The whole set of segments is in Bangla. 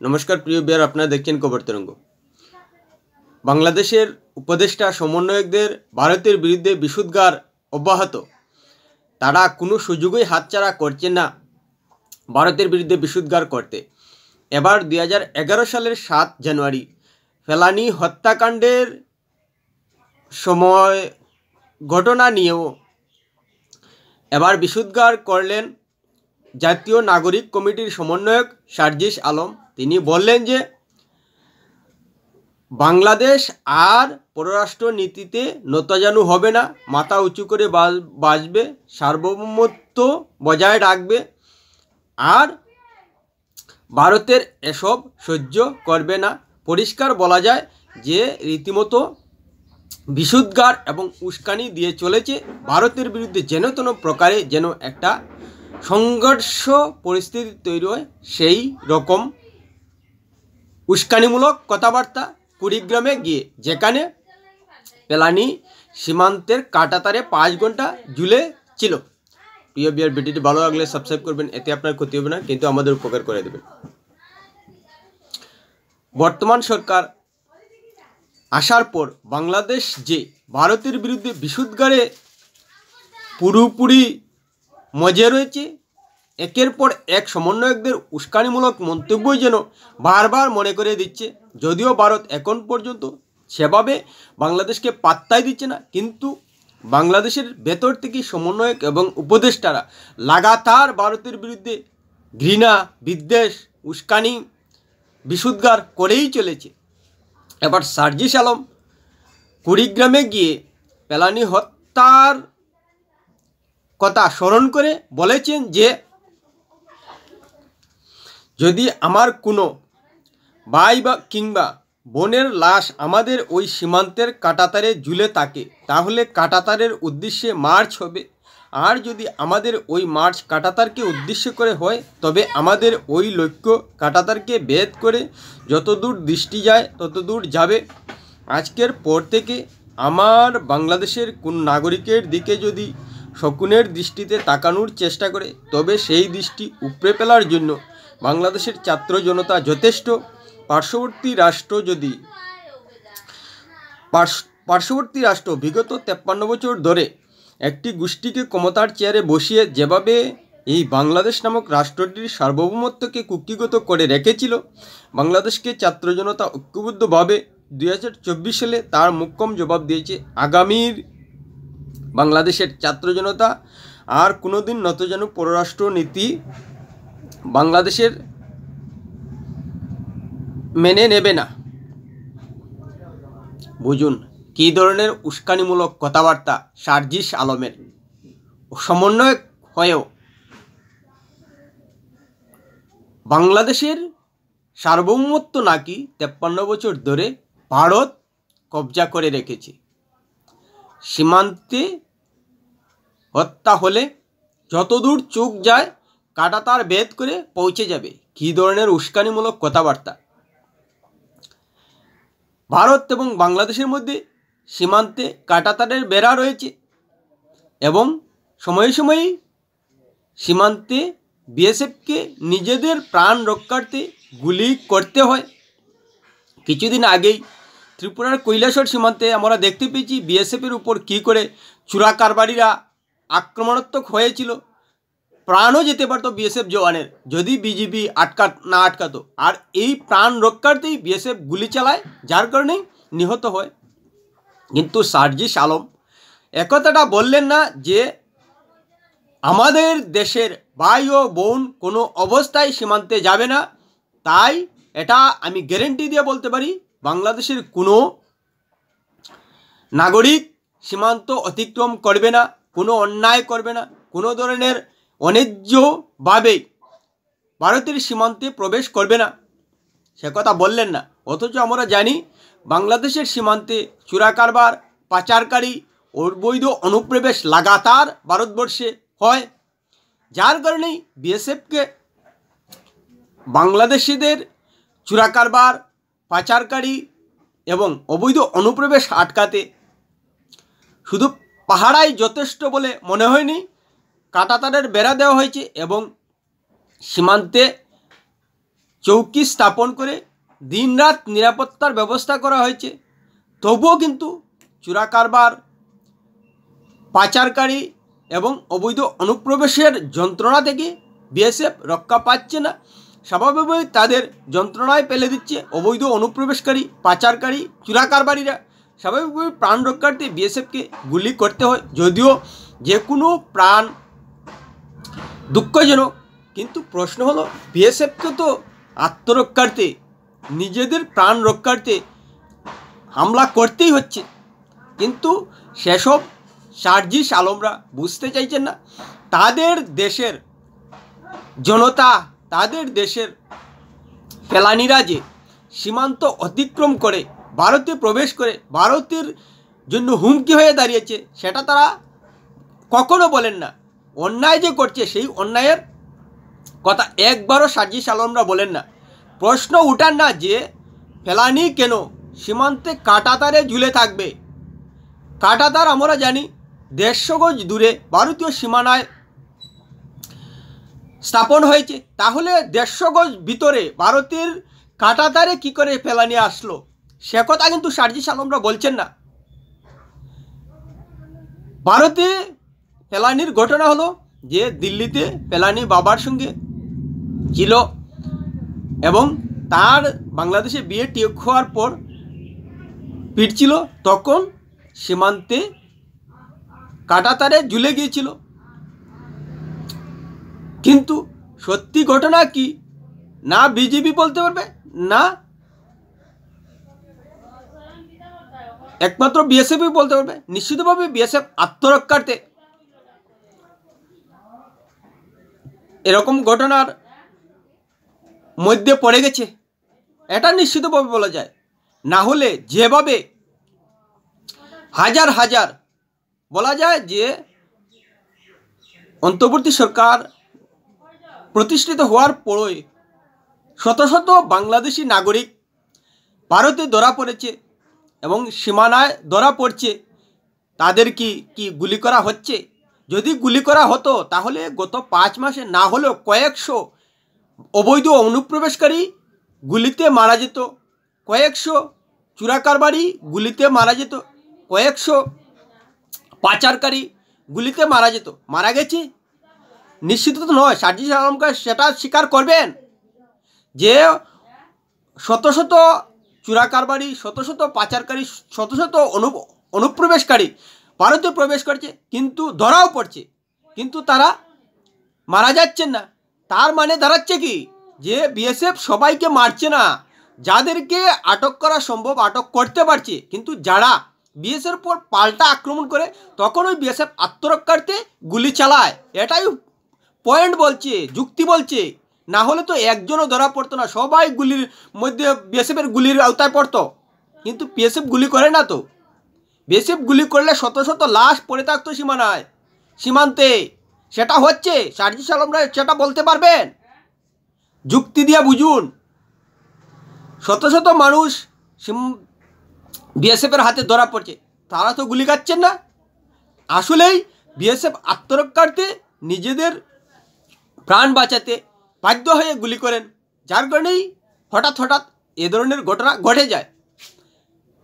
নমস্কার প্রিয় বিয়ার, আপনারা দেখছেন খবর তরঙ্গ। বাংলাদেশের উপদেষ্টা সমন্বয়কদের ভারতের বিরুদ্ধে বিষোদ্গার অব্যাহত। তারা কোনো সুযোগই হাতছাড়া করছে না ভারতের বিরুদ্ধে বিষোদ্গার করতে। এবার 2011 সালের 7 জানুয়ারি ফেলানি হত্যাকাণ্ডের সময় ঘটনা নিয়েও এবার বিষোদ্গার করলেন জাতীয় নাগরিক কমিটির সমন্বয়ক সার্জিস আলম। তিনি বললেন যে বাংলাদেশ আর পররাষ্ট্র নীতিতে নতজানু হবে না, মাথা উঁচু করে বাঁচবে, সার্বভৌমত্ব বজায় রাখবে, আর ভারতের এসব সহ্য করবে না। পরিষ্কার বলা যায় যে রীতিমতো বিষোদ্গার এবং উস্কানি দিয়ে চলেছে ভারতের বিরুদ্ধে, যেন তেন প্রকারে যেন একটা সংঘর্ষ পরিস্থিতি তৈরি হয়, সেই রকম উস্কানিমূলক কথাবার্তা কুড়িগ্রামে গিয়ে, যেখানে ফেলানি সীমান্তের কাঁটাতারে 5 ঘন্টা ঝুলে ছিল। প্রিয় বিয়ার, ভিডিওটি ভালো লাগলে সাবস্ক্রাইব করবেন, এতে আপনার ক্ষতি হবে না, কিন্তু আমাদের উপকার করে দেবেন। বর্তমান সরকার আসার পর বাংলাদেশ যে ভারতের বিরুদ্ধে বিষোদ্গারে পুরোপুরি মজে রয়েছে, একের পর এক সমন্বয়কদের উস্কানিমূলক মন্তব্যই যেন বারবার মনে করে দিচ্ছে। যদিও ভারত এখন পর্যন্ত সেভাবে বাংলাদেশকে পাত্তাই দিচ্ছে না, কিন্তু বাংলাদেশের ভেতর থেকে সমন্বয়ক এবং উপদেষ্টারা লাগাতার ভারতের বিরুদ্ধে ঘৃণা, বিদ্বেষ, উস্কানি, বিষোদ্গার করেই চলেছে। এবার সার্জিস আলম কুড়িগ্রামে গিয়ে ফেলানি হত্যার কথা স্মরণ করে বলেছেন যে যদি আমার কোনো ভাই বা কিংবা বোনের লাশ আমাদের ওই সীমান্তের কাঁটাতারে ঝুলে থাকে, তাহলে কাঁটাতারের উদ্দেশ্যে মার্চ হবে। আর যদি আমাদের ওই মার্চ কাঁটাতারকে উদ্দেশ্য করে হয়, তবে আমাদের ওই লক্ষ্য কাঁটাতারকে ভেদ করে যতদূর দৃষ্টি যায় ততদূর যাবে। আজকের পর থেকে আমার বাংলাদেশের কোন নাগরিকের দিকে যদি শকুনের দৃষ্টিতে তাকানোর চেষ্টা করে, তবে সেই দৃষ্টি উপড়ে ফেলার জন্য বাংলাদেশের ছাত্র জনতা যথেষ্ট। পার্শ্ববর্তী রাষ্ট্র বিগত 53 বছর ধরে একটি গোষ্ঠীকে ক্ষমতার চেয়ারে বসিয়ে যেভাবে এই বাংলাদেশ নামক রাষ্ট্রটির সার্বভৌমত্বকে কুক্ষিগত করে রেখেছিল, বাংলাদেশকে ছাত্র জনতা ঐক্যবদ্ধভাবে 2024 সালে তার মোক্ষম জবাব দিয়েছে। আগামীর বাংলাদেশের ছাত্র জনতা আর কোনোদিন নতজানু পররাষ্ট্র নীতি বাংলাদেশের মেনে নেবে না। বুঝুন কী ধরনের উস্কানিমূলক কথাবার্তা সার্জিস আলমের। সমন্বয়ক হয়েও বাংলাদেশের সার্বভৌমত্ব নাকি 53 বছর ধরে ভারত কবজা করে রেখেছে। সীমান্তে হত্যা হলে যতদূর চোখ যায় কাঁটাতার ভেদ করে পৌঁছে যাবে। কী ধরনের উস্কানিমূলক কথাবার্তা! ভারত এবং বাংলাদেশের মধ্যে সীমান্তে কাঁটাতারের বেড়া রয়েছে এবং সময়ে সময়ে সীমান্তে বিএসএফকে নিজেদের প্রাণ রক্ষার্থে গুলি করতে হয়। কিছুদিন আগেই ত্রিপুরার কৈলাসহর সীমান্তে আমরা দেখতে পেয়েছি বিএসএফের উপর কী করে চোরা কারবারিরা আক্রমণাত্মক হয়েছিল। প্রাণও যেতে পারতো বিএসএফ জওয়ানের, যদি বিজিবি না আটকাতো। আর এই প্রাণ রক্ষার্থেই বিএসএফ গুলি চালায়, যার কারণেই নিহত হয়। কিন্তু সার্জিস আলম একথাটা বললেন না যে আমাদের দেশের ভাই ও বোন কোনো অবস্থায় সীমান্তে যাবে না। তাই এটা আমি গ্যারেন্টি দিয়ে বলতে পারি, বাংলাদেশের কোনো নাগরিক সীমান্ত অতিক্রম করবে না, কোনো অন্যায় করবে না, কোনো ধরনের অন্যায্যভাবে ভারতের সীমান্তে প্রবেশ করবে না, সে কথা বললেন না। অথচ আমরা জানি বাংলাদেশের সীমান্তে চোরা কারবার, পাচারকারী, অবৈধ অনুপ্রবেশ লাগাতার ভারতবর্ষে হয়, যার কারণেই বিএসএফকে বাংলাদেশিদের চোরা কারবার, পাচারকারী এবং অবৈধ অনুপ্রবেশ আটকাতে শুধু পাহারাই যথেষ্ট বলে মনে হয়নি, কাঁটাতারের বেড়া দেওয়া হয়েছে এবং সীমান্তে চৌকি স্থাপন করে দিনরাত নিরাপত্তার ব্যবস্থা করা হয়েছে, তবুও কিন্তু চোরা কারবার, পাচারকারী এবং অবৈধ অনুপ্রবেশের যন্ত্রণা থেকে বিএসএফ রক্ষা পাচ্ছে না। স্বাভাবিকভাবে তাদের যন্ত্রণায় ফেলে দিচ্ছে অবৈধ অনুপ্রবেশকারী, পাচারকারী, চোরা কারবারিরা। স্বাভাবিকভাবে প্রাণ রক্ষার্থে বিএসএফকে গুলি করতে হয়, যদিও যে কোনো প্রাণ দুঃখজনক, কিন্তু প্রশ্ন হলো বিএসএফকে তো আত্মরক্ষার্থে, নিজেদের প্রাণ রক্ষার্থে হামলা করতেই হচ্ছে, কিন্তু সেসব সার্জিস আলমরা বুঝতে চাইছেন না। তাদের দেশের জনতা, তাদের দেশের ফেলানিরা যে সীমান্ত অতিক্রম করে ভারতে প্রবেশ করে ভারতের জন্য হুমকি হয়ে দাঁড়িয়েছে, সেটা তারা কখনো বলেন না। অন্যায় যে করছে সেই অন্যায়ের কথা একবারও সার্জিস আলমরা বলেন না। প্রশ্ন উঠান না যে ফেলানি কেন সীমান্তে কাঁটাতারে ঝুলে থাকবে। কাঁটাতার আমরা জানি 150 গজ দূরে ভারতীয় সীমানায় স্থাপন হয়েছে, তাহলে 150 গজ ভিতরে ভারতের কাঁটাতারে কি করে ফেলানি আসলো, সে কথা কিন্তু সার্জিস আলমরা বলছেন না। ভারতে ফেলানির ঘটনা হলো যে দিল্লিতে ফেলানি বাবার সঙ্গে ছিল এবং তার বাংলাদেশে বিয়ে ঠিক হওয়ার পর ফিরছিল, তখন সীমান্তে কাঁটাতারে ঝুলে গিয়েছিল। কিন্তু সত্যি ঘটনা কি, না বিজেপি বলতে পারবে, না একমাত্র বিএসএফই বলতে পারবে। নিশ্চিতভাবে বিএসএফ আত্মরক্ষার্থে এরকম ঘটনার মধ্যে পড়ে গেছে, এটা নিশ্চিতভাবে বলা যায়। না হলে যেভাবে হাজার হাজার, বলা যায় যে অন্তর্বর্তী সরকার প্রতিষ্ঠিত হওয়ার পরই শত শত বাংলাদেশি নাগরিক ভারতে ধরা পড়েছে এবং সীমানায় ধরা পড়ছে, তাদের কি গুলি করা হচ্ছে? যদি গুলি করা হতো তাহলে গত 5 মাসে না হলেও কয়েকশো অবৈধ অনুপ্রবেশকারী গুলিতে মারা যেত, কয়েকশো চোরা কারবারি গুলিতে মারা যেত, কয়েকশো পাচারকারী গুলিতে মারা যেত। মারা গেছে নিশ্চিত তো নয়। সার্জিস আলমকে সেটা স্বীকার করবেন যে শত শত চোরা কারবারি, শত শত পাচারকারী, শত শত অনুপ্রবেশকারী ভারতে প্রবেশ করছে, কিন্তু ধরাও পড়ছে, কিন্তু তারা মারা যাচ্ছেন না। তার মানে দাঁড়াচ্ছে কি যে বিএসএফ সবাইকে মারছে না, যাদেরকে আটক করা সম্ভব আটক করতে পারছে, কিন্তু যারা বিএসএফের উপর পাল্টা আক্রমণ করে তখন ওই বিএসএফ আত্মরক্ষার্থে গুলি চালায়। এটাই পয়েন্ট বলছে, যুক্তি বলছে। না হলে তো একজনও ধরা পড়তো না, সবাই গুলির মধ্যে বিএসএফের গুলির আওতায় পড়তো, কিন্তু বিএসএফ গুলি করে না তো। বিএসএফ গুলি করলে শত শত লাশ পড়ে থাকতো সীমান্তে। সেটা হচ্ছে, সার্জিস আলমরা সেটা বলতে পারবেন? যুক্তি দিয়ে বুঝুন। শত শত মানুষ বিএসএফের হাতে ধরা পড়ছে, তারা তো গুলি খাচ্ছেন না। আসলেই বিএসএফ আত্মরক্ষার্থে নিজেদের প্রাণ বাঁচাতে বাধ্য হয়ে গুলি করেন, যার কারণেই হঠাৎ হঠাৎ এ ধরনের ঘটনা ঘটে যায়।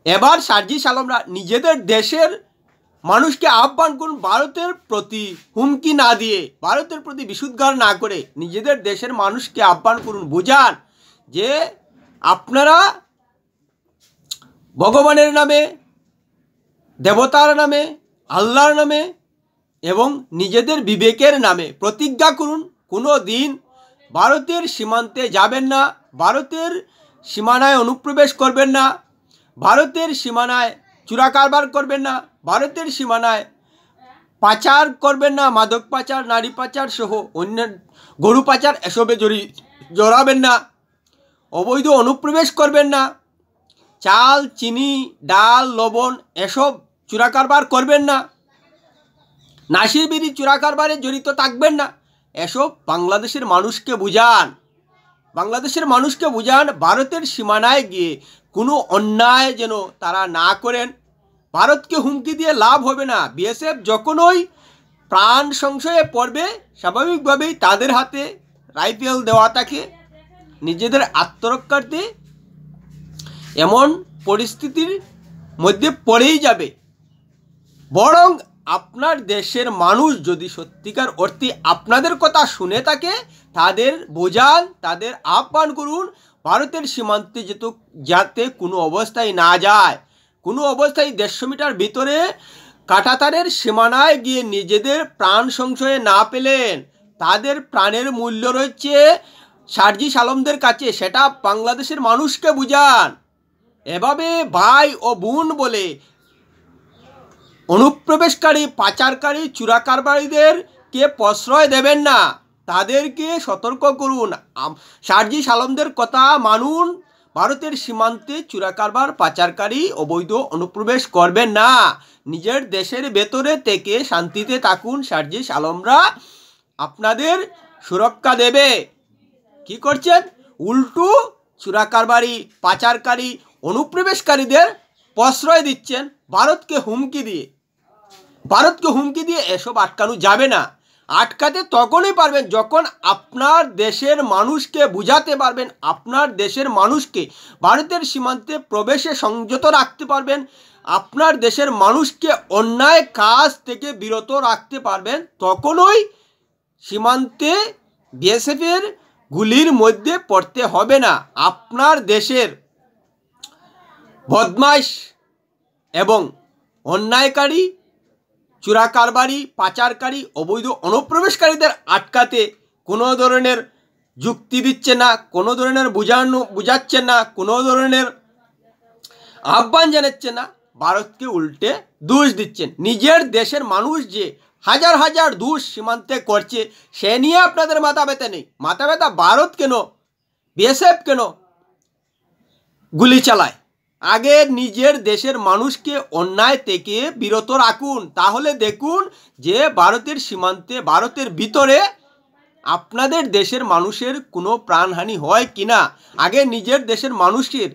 এবার সার্জিস আলমরা নিজেদের দেশের মানুষকে আহ্বান করুন, ভারতের প্রতি হুমকি না দিয়ে, ভারতের প্রতি বিশুদ্ধার না করে নিজেদের দেশের মানুষকে আহ্বান করুন, বুঝান যে আপনারা ভগবানের নামে, দেবতার নামে, আল্লাহর নামে এবং নিজেদের বিবেকের নামে প্রতিজ্ঞা করুন, কোনো দিন ভারতের সীমান্তে যাবেন না, ভারতের সীমানায় অনুপ্রবেশ করবেন না, ভারতের সীমানায় চোরা কারবার করবেন না, ভারতের সীমানায় পাচার করবেন না, মাদক পাচার, নারী পাচার সহ অন্য গরু পাচার এসবে জড়াবেন না, অবৈধ অনুপ্রবেশ করবেন না, চাল, চিনি, ডাল, লবণ এসব চোরা কারবার করবেন না, নাশি বিড়ি চোরা কারবারে জড়িত থাকবেন না। এসব বাংলাদেশের মানুষকে বুঝান, বাংলাদেশের মানুষকে বুঝান ভারতের সীমানায় গিয়ে কোনো অন্যায় যেন তারা না করেন। ভারতকে হুমকি দিয়ে লাভ হবে না। বিএসএফ যখনই প্রাণ সংশয়ে পড়বে স্বাভাবিকভাবেই তাদের হাতে রাইফেল দেওয়া থাকে, নিজেদের আত্মরক্ষার্থে এমন পরিস্থিতির মধ্যে পড়েই যাবে। বরং আপনার দেশের মানুষ যদি সত্যিকার অর্থে আপনাদের কথা শুনে থাকে, তাদের বোঝান, তাদের আহ্বান করুন ভারতের সীমান্তে যাতে কোনো অবস্থায় না যায়, কোনো অবস্থায় 150 মিটার ভিতরে কাঁটাতারের সীমানায় গিয়ে নিজেদের প্রাণ সংশয়ে না পেলেন। তাদের প্রাণের মূল্য রয়েছে সার্জিস আলমদের কাছে, সেটা বাংলাদেশের মানুষকে বুঝান। এভাবে ভাই ও বোন বলে অনুপ্রবেশকারী, পাচারকারী, চোরাকারবারিদেরকে প্রশ্রয় দেবেন না, তাদেরকে সতর্ক করুন। সার্জিস আলমদের কথা মানুন, ভারতের সীমান্তে চোরাকারবার, পাচারকারী, অবৈধ অনুপ্রবেশ করবেন না। নিজের দেশের ভেতরে থেকে শান্তিতে থাকুন। সার্জিস আলমরা আপনাদের সুরক্ষা দেবে। কি করছেন? উল্টো চোরাকারবারি, পাচারকারী, অনুপ্রবেশকারীদের প্রশ্রয় দিচ্ছেন ভারতকে হুমকি দিয়ে। এসব আটকানো যাবে না। আটকাতে তখনই পারবেন যখন আপনার দেশের মানুষকে বুঝাতে পারবেন, আপনার দেশের মানুষকে ভারতের সীমান্তে প্রবেশে সংযত রাখতে পারবেন, আপনার দেশের মানুষকে অন্যায় কাজ থেকে বিরত রাখতে পারবেন। তখনই সীমান্তে বিএসএফের গুলির মধ্যে পড়তে হবে না। আপনার দেশের বদমাইশ এবং অন্যায়কারী, চোরাকারবারি, পাচারকারী, অবৈধ অনুপ্রবেশকারীদের আটকাতে কোনো ধরনের যুক্তি দিচ্ছে না, কোনো ধরনের বুঝাচ্ছেন না, কোনো ধরনের আহ্বান জানাচ্ছেন না, ভারতকে উল্টে দোষ দিচ্ছেন। নিজের দেশের মানুষ যে হাজার হাজার দোষ সীমান্তে করছে, সে নিয়ে আপনাদের মাথা ব্যথা নেই। মাথা ব্যথা ভারত কেন, বিএসএফ কেন গুলি চালায়। আগে নিজের দেশের মানুষকে অন্যায় থেকে বিরত রাখুন, তাহলে দেখুন যে ভারতের সীমান্তে, ভারতের ভিতরে আপনাদের দেশের মানুষের কোনো প্রাণহানি হয় কিনা। আগে নিজের দেশের মানুষের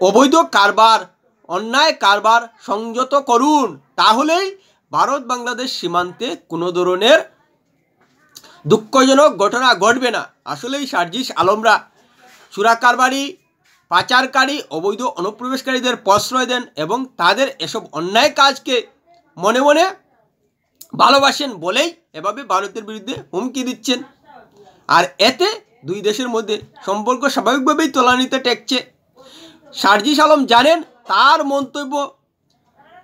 অবৈধ কারবার, অন্যায় কারবার সংযত করুন, তাহলেই ভারত বাংলাদেশ সীমান্তে কোনো ধরনের দুঃখজনক ঘটনা ঘটবে না। আসলেই সার্জিস আলমরা চোরাকারবারি, পাচারকারী, অবৈধ অনুপ্রবেশকারীদের প্রশ্রয় দেন এবং তাদের এসব অন্যায় কাজকে মনে মনে ভালোবাসেন বলেই এভাবে ভারতের বিরুদ্ধে হুমকি দিচ্ছেন। আর এতে দুই দেশের মধ্যে সম্পর্ক স্বাভাবিকভাবেই তলানিতে টেকছে। সার্জিস আলম জানেন তার মন্তব্য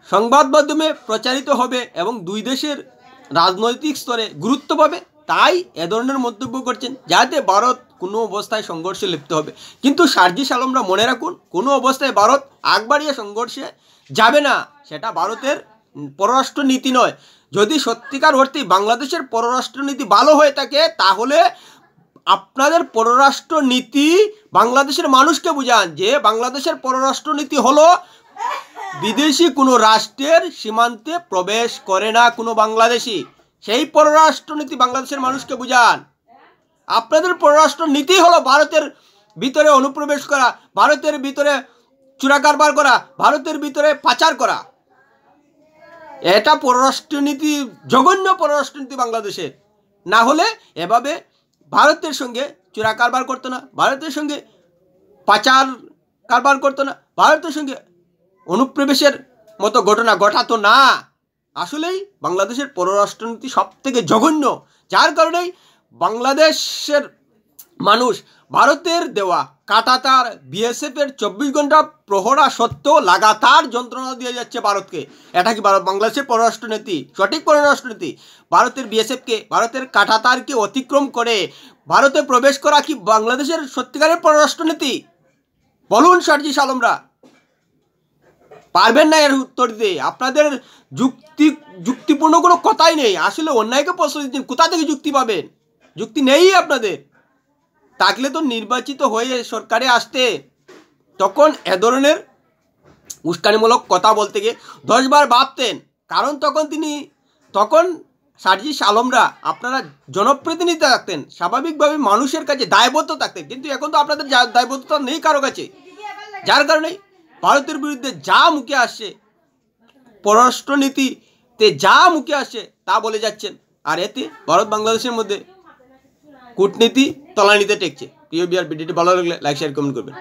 সংবাদ মাধ্যমে প্রচারিত হবে এবং দুই দেশের রাজনৈতিক স্তরে গুরুত্ব পাবে, তাই এ ধরনের মন্তব্য করছেন যাতে ভারত কোনো অবস্থায় সংঘর্ষে লিপ্ত হবে। কিন্তু সার্জিস আলমরা মনে রাখুন, কোনো অবস্থায় ভারত আগ বাড়িয়ে সংঘর্ষে যাবে না। সেটা ভারতের পররাষ্ট্র নীতি নয়। যদি সত্যিকার অর্থে বাংলাদেশের পররাষ্ট্রনীতি ভালো হয়ে থাকে, তাহলে আপনাদের পররাষ্ট্রনীতি বাংলাদেশের মানুষকে বুঝান যে বাংলাদেশের পররাষ্ট্রনীতি হলো বিদেশি কোনো রাষ্ট্রের সীমান্তে প্রবেশ করে না কোনো বাংলাদেশি। সেই পররাষ্ট্রনীতি বাংলাদেশের মানুষকে বুঝান। আপনাদের পররাষ্ট্রনীতি হলো ভারতের ভিতরে অনুপ্রবেশ করা, ভারতের ভিতরে চোরাকারবার করা, ভারতের ভিতরে পাচার করা। এটা পররাষ্ট্রনীতি, জঘন্য পররাষ্ট্রনীতি বাংলাদেশের। না হলে এভাবে ভারতের সঙ্গে চোরাকারবার করতো না, ভারতের সঙ্গে পাচার কারবার করতো না, ভারতের সঙ্গে অনুপ্রবেশের মতো ঘটনা ঘটাতো না। আসলেই বাংলাদেশের পররাষ্ট্রনীতি সব থেকে জঘন্য, যার কারণেই বাংলাদেশের মানুষ ভারতের দেওয়া কাঁটাতার, বিএসএফের 24 ঘন্টা প্রহরা সত্ত্বেও লাগাতার যন্ত্রণা দিয়ে যাচ্ছে ভারতকে। এটা কি বাংলাদেশের পররাষ্ট্রনীতি? সঠিক পররাষ্ট্রনীতি? ভারতের বিএসএফকে, ভারতের কাঁটাতারকে অতিক্রম করে ভারতে প্রবেশ করা কি বাংলাদেশের সত্যিকারের পররাষ্ট্রনীতি? বলুন সার্জিস আলমরা, পারবেন না এর উত্তর দিতে। আপনাদের যুক্তিপূর্ণ কোনো কথাই নেই। আসলে অন্যায়কে প্রশ্রয় দিচ্ছেন, কোথা থেকে যুক্তি পাবেন? যুক্তি নেই আপনাদের। থাকলে তো নির্বাচিত হয়ে সরকারে আসতে, তখন এ ধরনের উস্কানিমূলক কথা বলতে গিয়ে 10 বার ভাবতেন। কারণ তখন সার্জিস আলমরা আপনারা জনপ্রতিনিধি থাকতেন, স্বাভাবিকভাবে মানুষের কাছে দায়বদ্ধ থাকতেন। কিন্তু এখন তো আপনাদের দায়বদ্ধতা নেই কারো কাছে, যার কারণে ভারতের বিরুদ্ধে যা মুখে আসছে, পররাষ্ট্রনীতিতে যা মুখে আসছে তা বলে যাচ্ছেন। আর এতে ভারত বাংলাদেশের মধ্যে কূটনীতি তলানিতে টেকছে। প্রিয় বিয়ার, ভিডিওটি ভালো লাগলে লাইক শেয়ার কমেন্ট করবেন।